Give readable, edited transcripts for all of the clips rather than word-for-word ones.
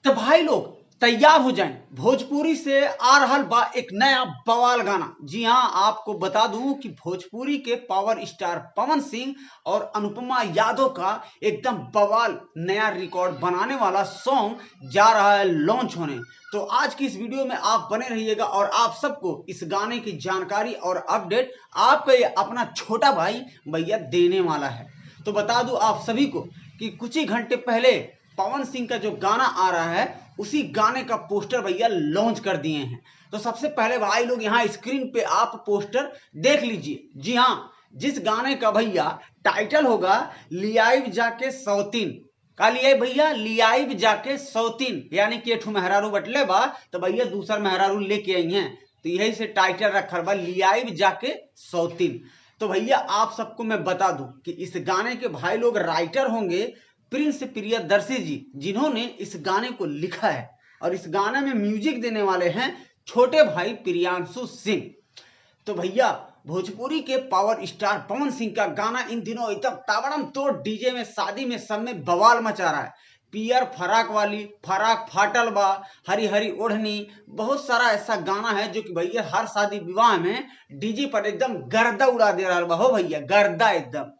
तो भाई लोग तैयार हो जाएं, भोजपुरी से आ रहा बा एक नया बवाल गाना। जी हाँ, आपको बता दूं कि भोजपुरी के पावर स्टार पवन सिंह और अनुपमा यादव का एकदम बवाल नया रिकॉर्ड बनाने वाला सॉन्ग जा रहा है लॉन्च होने। तो आज की इस वीडियो में आप बने रहिएगा और आप सबको इस गाने की जानकारी और अपडेट आपका ये अपना छोटा भाई भैया देने वाला है। तो बता दूं आप सभी को कि कुछ ही घंटे पहले पवन सिंह का जो गाना आ रहा है उसी गाने का पोस्टर भैया लॉन्च कर दिए हैं। तो सबसे पहले भाई लोग यहाँ स्क्रीन पे आप पोस्टर देख लीजिए। जी हाँ, जिस गाने का भैया टाइटल होगा लियाइब जाके सौतीन का लिया भैया, लियाइब जाके सौतीन, यानी कि एठू मेहरारू बटले बा तो भैया दूसर मेहरारू लेके आई हैं, तो यही से टाइटल रखल बा लियाइब जाके सौतीन। तो भैया आप सबको मैं बता दूं कि इस गाने के भाई लोग राइटर होंगे प्रिंस प्रियदर्शी जी, जिन्होंने इस गाने को लिखा है, और इस गाने में म्यूजिक देने वाले हैं छोटे भाई प्रियांशु सिंह। तो भैया भोजपुरी के पावर स्टार पवन सिंह का गाना इन दिनों एकदम ताबड़म तोड़ डीजे में शादी में सब में बवाल मचा रहा है। पियर फराक वाली फराक फाटल बा, हरी हरी ओढ़नी, बहुत सारा ऐसा गाना है जो कि भैया हर शादी विवाह में डीजे पर एकदम गर्दा उड़ा दे रहा बा हो भैया, गर्दा एकदम।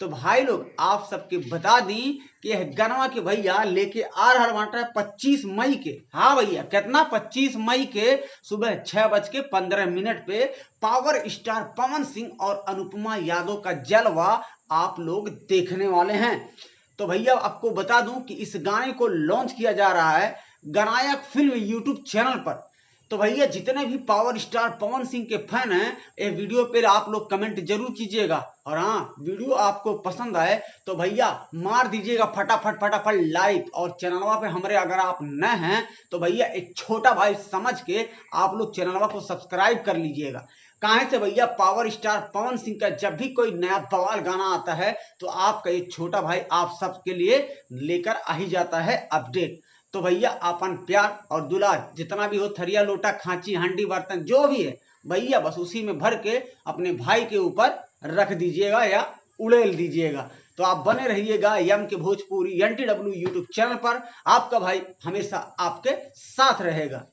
तो भाई लोग आप सबके बता दी कि यह गनवा के भैया लेके आ रहा बाटा 25 मई के। हाँ भैया, कितना 25 मई के सुबह 6:15 पे पावर स्टार पवन सिंह और अनुपमा यादव का जलवा आप लोग देखने वाले हैं। तो भैया आपको बता दूं कि इस गाने को लॉन्च किया जा रहा है गनायक फिल्म यूट्यूब चैनल पर। तो भैया जितने भी पावर स्टार पवन सिंह के फैन हैं, ये वीडियो पे आप लोग कमेंट जरूर कीजिएगा, और हाँ वीडियो आपको पसंद आए तो भैया मार दीजिएगा फटाफट फटाफट लाइक, और चैनलवा पे हमारे अगर आप नए हैं तो भैया एक छोटा भाई समझ के आप लोग चैनलवा को सब्सक्राइब कर लीजिएगा। काहे से भैया पावर स्टार पवन सिंह का जब भी कोई नया बवाल गाना आता है तो आपका ये छोटा भाई आप सबके लिए लेकर आ ही जाता है अपडेट। तो भैया अपन प्यार और दुलार जितना भी हो, थरिया लोटा खांची हांडी बर्तन जो भी है भैया बस उसी में भर के अपने भाई के ऊपर रख दीजिएगा या उड़ेल दीजिएगा। तो आप बने रहिएगा यम के भोजपुरी NTW यूट्यूब चैनल पर, आपका भाई हमेशा आपके साथ रहेगा।